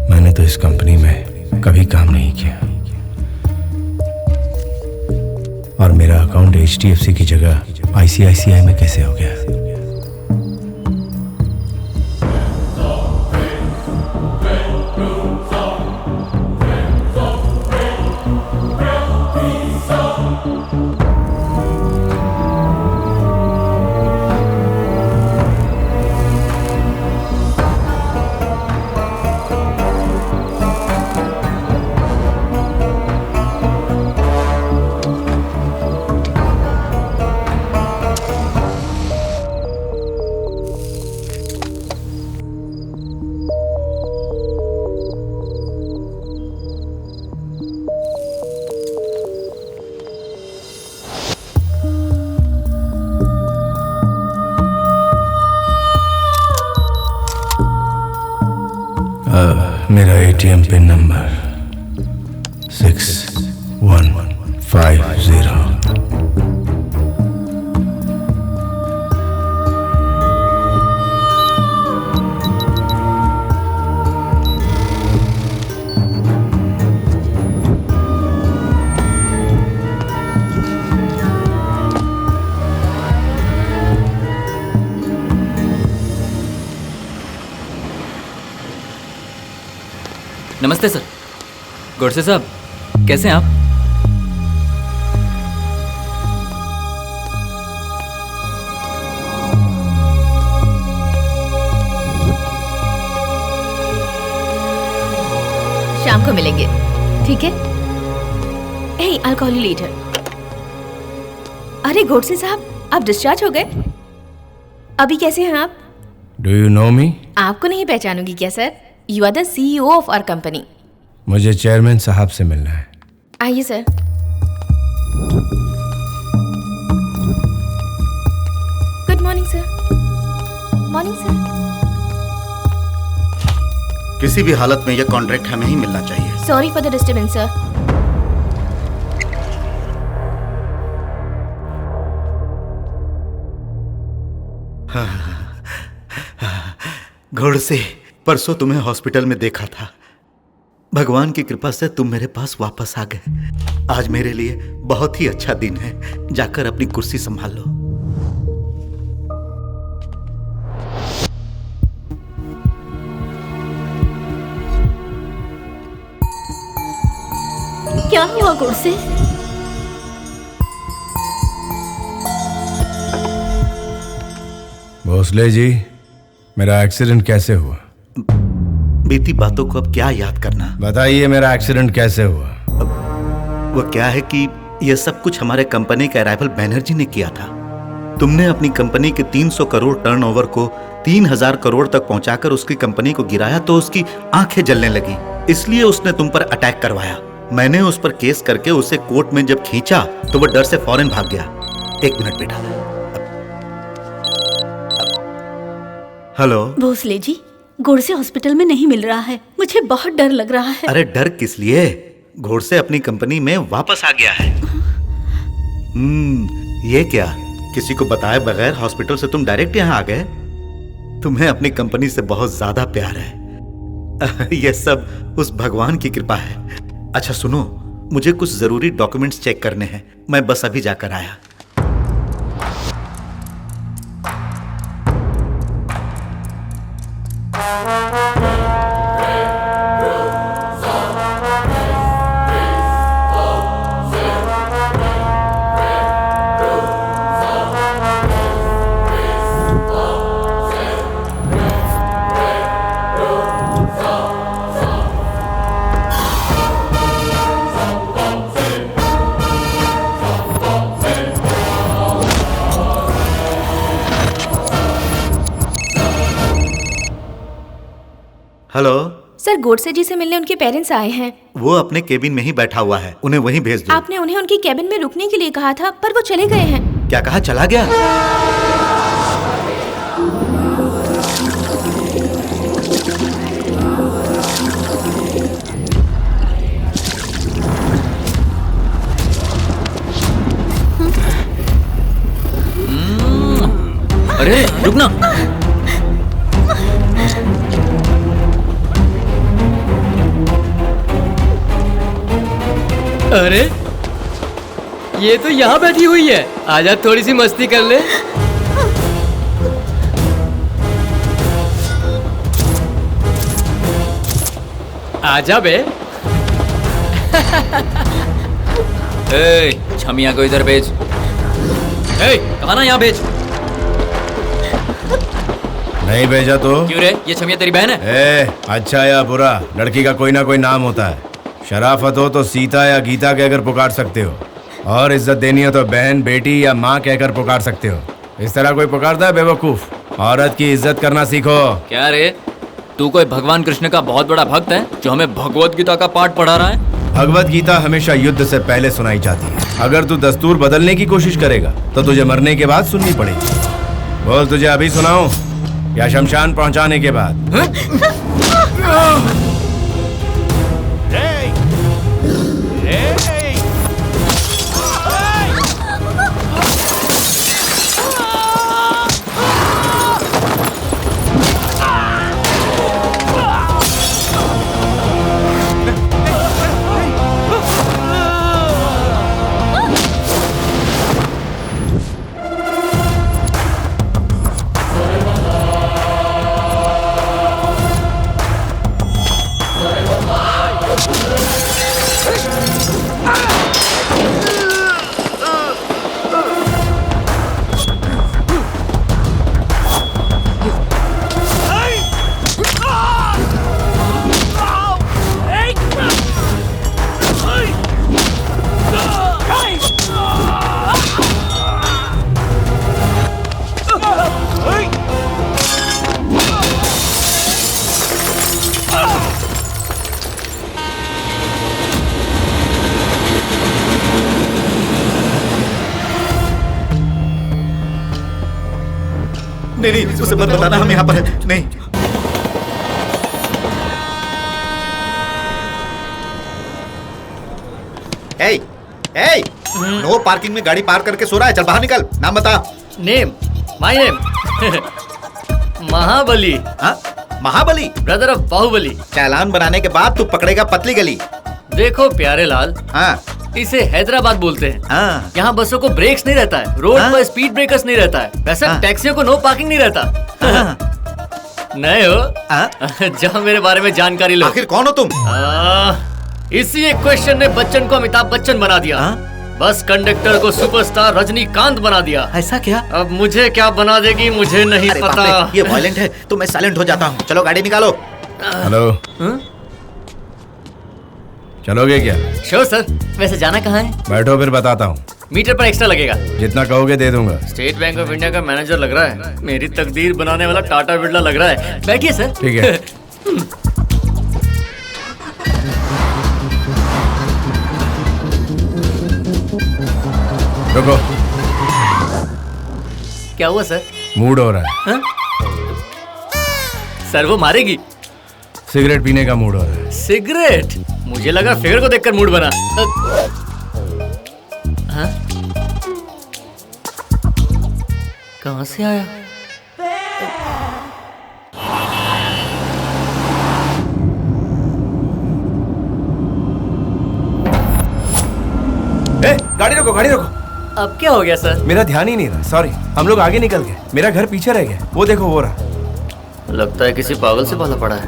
मैंने तो इस कंपनी में कभी काम नहीं किया और मेरा अकाउंट HDFC की जगह ICICI में कैसे हो गया? मेरा ATM पिन नंबर 6150। नमस्ते सर। गोडसे साहब, कैसे हैं आप? शाम को मिलेंगे, ठीक है? Hey, I'll call you later. अरे गोडसे साहब, आप डिस्चार्ज हो गए? अभी कैसे हैं आप? Do you know me? आपको नहीं पहचानूंगी क्या sir? You are the CEO of our company. मुझे चेयरमैन साहब से मिलना है। आइए sir. Good morning sir. Morning sir. किसी भी हालत में यह कॉन्ट्रैक्ट हमें ही मिलना चाहिए। Sorry for the disturbance sir. Godse, परसों तुम्हें हॉस्पिटल में देखा था। भगवान की कृपा से तुम मेरे पास वापस आ गए। आज मेरे लिए बहुत ही अच्छा दिन है। जाकर अपनी कुर्सी संभाल लो। क्या हुआ गोडसे? भोसले जी, मेरा एक्सीडेंट कैसे हुआ? बीती बातों को अब क्या याद करना। बताइए, मेरा एक्सीडेंट कैसे हुआ? वो क्या है कि यह सब कुछ हमारे कंपनी के राइवल बैनर्जी ने किया था। तुमने अपनी कंपनी के 300 करोड़ टर्नओवर को 3000 करोड़ तक पहुंचाकर उसकी कंपनी को गिराया तो उसकी आंखें जलने लगी, इसलिए उसने तुम पर अटैक करवाया। मैंने उस पर केस करके उसे कोर्ट में जब खींचा तो वो डर से फौरन भाग गया। एक मिनट बेटा। हेलो भोसले जी, गोडसे हॉस्पिटल में नहीं मिल रहा है। मुझे बहुत डर लग रहा है। अरे डर किस लिए? गोडसे अपनी कंपनी में वापस आ गया है। ये क्या, किसी को बताए बगैर हॉस्पिटल से तुम डायरेक्ट यहाँ आ गए? तुम्हें अपनी कंपनी से बहुत ज्यादा प्यार है। यह सब उस भगवान की कृपा है। अच्छा सुनो, मुझे कुछ जरूरी डॉक्यूमेंट्स चेक करने हैं। मैं बस अभी जाकर आया। हेलो सर, गोडसे जी से मिलने उनके पेरेंट्स आए हैं। वो अपने केबिन में ही बैठा हुआ है, उन्हें वहीं भेज दो। आपने उन्हें उनकी केबिन में रुकने के लिए कहा था, पर वो चले गए हैं। क्या कहा, चला गया? अरे रुकना। अरे ये तो यहाँ बैठी हुई है, आजा थोड़ी सी मस्ती कर ले। आजा बे। ए, छमिया को इधर भेज। ए, कहा ना यहाँ भेज। नहीं भेजा तो? क्यों रे, ये छमिया तेरी बहन है? अच्छा या बुरा, लड़की का कोई ना कोई नाम होता है। शराफत हो तो सीता या गीता कहकर पुकार सकते हो, और इज्जत देनी हो तो बहन, बेटी या माँ कहकर पुकार सकते हो। इस तरह कोई पुकारता है बेवकूफ। औरत की इज्जत करना सीखो। क्या रे, तू कोई भगवान कृष्ण का बहुत बड़ा भक्त है जो हमें भगवत गीता का पाठ पढ़ा रहा है? भगवत गीता हमेशा युद्ध से पहले सुनाई जाती है। अगर तू दस्तूर बदलने की कोशिश करेगा तो तुझे मरने के बाद सुननी पड़ेगी। बोल, तुझे अभी सुनाऊं या शमशान पहुंचाने के बाद? नहीं, उसे मत बताना हम यहाँ पर हैं। नहीं। नो पार्किंग में गाड़ी पार्क करके सो रहा है, चल बाहर निकल। नाम बता। नेम, माय नेम महाबली। हाँ, महाबली, ब्रदर ऑफ बाहुबली। चालान बनाने के बाद तू पकड़ेगा पतली गली। देखो प्यारे लाल, हाँ इसे हैदराबाद बोलते हैं। हाँ। यहाँ बसों को ब्रेक्स नहीं रहता है, रोड हाँ। पर स्पीड ब्रेकर्स नहीं रहता है, वैसे हाँ। टैक्सियों को नो पार्किंग नहीं रहता। हाँ। नए हो? हाँ। जहाँ मेरे बारे में जानकारी लो। आखिर कौन हो तुम? इसी एक क्वेश्चन ने बच्चन को अमिताभ बच्चन बना दिया। हाँ? बस कंडक्टर को सुपरस्टार रजनीकांत बना दिया। ऐसा क्या? अब मुझे क्या बना देगी मुझे नहीं अरे पता। बाप रे, ये वायलेंट है तो मैं साइलेंट हो जाता हूँ। चलो गाड़ी निकालो। हेलो, चलोगे क्या? Sure sir. वैसे जाना कहाँ है? बैठो, फिर बताता हूँ। मीटर पर एक्स्ट्रा लगेगा। जितना कहोगे दे दूंगा। स्टेट बैंक ऑफ इंडिया का मैनेजर लग रहा है, मेरी तकदीर बनाने वाला टाटा बिरला लग रहा है। बैठिए सर। ठीक है। रुको। क्या हुआ सर? मूड हो रहा है। हाँ? सर वो मारेगी। सिगरेट पीने का मूड हो रहा है। सिगरेट? मुझे लगा फिगर को देखकर मूड बना। हाँ? कहाँ से आया? गाड़ी रोको, गाड़ी रोको। अब क्या हो गया सर? मेरा ध्यान ही नहीं रहा, सॉरी। हम लोग आगे निकल गए, मेरा घर पीछे रह गया। वो देखो, वो रहा। लगता है किसी पागल से पाला पड़ा है।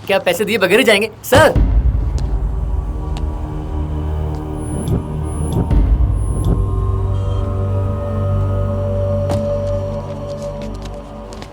क्या पैसे दिए बगैर ही जाएंगे सर?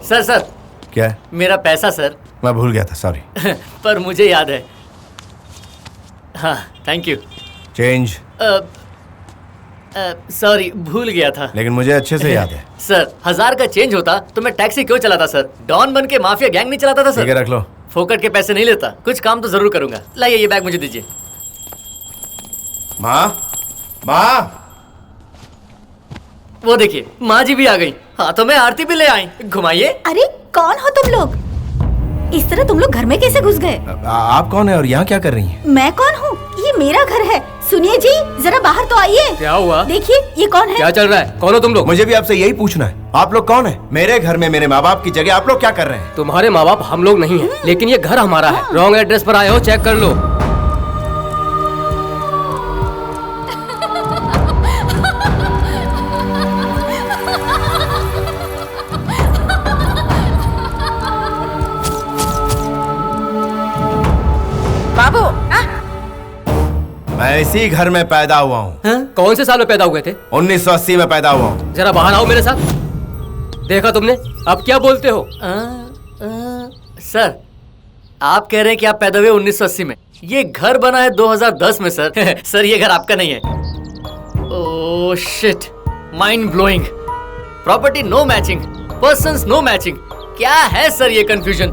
सर सर क्या है? मेरा पैसा सर। मैं भूल गया था, सॉरी। पर मुझे याद है। हाँ थैंक यू। चेंज? सॉरी भूल गया था। लेकिन मुझे अच्छे से याद है। सर 1000 का चेंज होता तो मैं टैक्सी क्यों चलाता सर? डॉन बन के माफिया गैंग नहीं चलाता था ठीक सर। है, रख लो। फोकट के पैसे नहीं लेता, कुछ काम तो जरूर करूंगा। लाइए ये बैग मुझे दीजिए। माँ, माँ। वो देखिए माँ जी भी आ गई, हाथों में आरती भी ले आई। घुमाइए। अरे कौन हो तुम लोग? इस तरह तुम लोग घर में कैसे घुस गए? आप कौन है और यहाँ क्या कर रही हैं? मैं कौन हूँ? ये मेरा घर है। सुनिए जी, जरा बाहर तो आइए। क्या हुआ? देखिए ये कौन है? क्या चल रहा है? कौन हो तुम लोग? मुझे भी आपसे यही पूछना है, आप लोग कौन है? मेरे घर में मेरे माँ बाप की जगह आप लोग क्या कर रहे हैं? तुम्हारे माँ बाप हम लोग नहीं हैं, लेकिन ये घर हमारा है। रॉन्ग एड्रेस पर आए हो, चेक कर लो। बाबू मैं इसी घर में पैदा हुआ हूँ। कौन से साल में पैदा हुए थे? 1980 में पैदा हुआ हूँ। जरा बाहर आओ मेरे साथ। देखा तुमने? अब क्या बोलते हो? सर आप कह रहे हैं कि आप पैदा हुए 1980 में। ये घर बना है 2010 में सर। सर ये घर आपका नहीं है। Oh shit, mind blowing. Property no matching, persons no matching. क्या है सर ये कंफ्यूजन?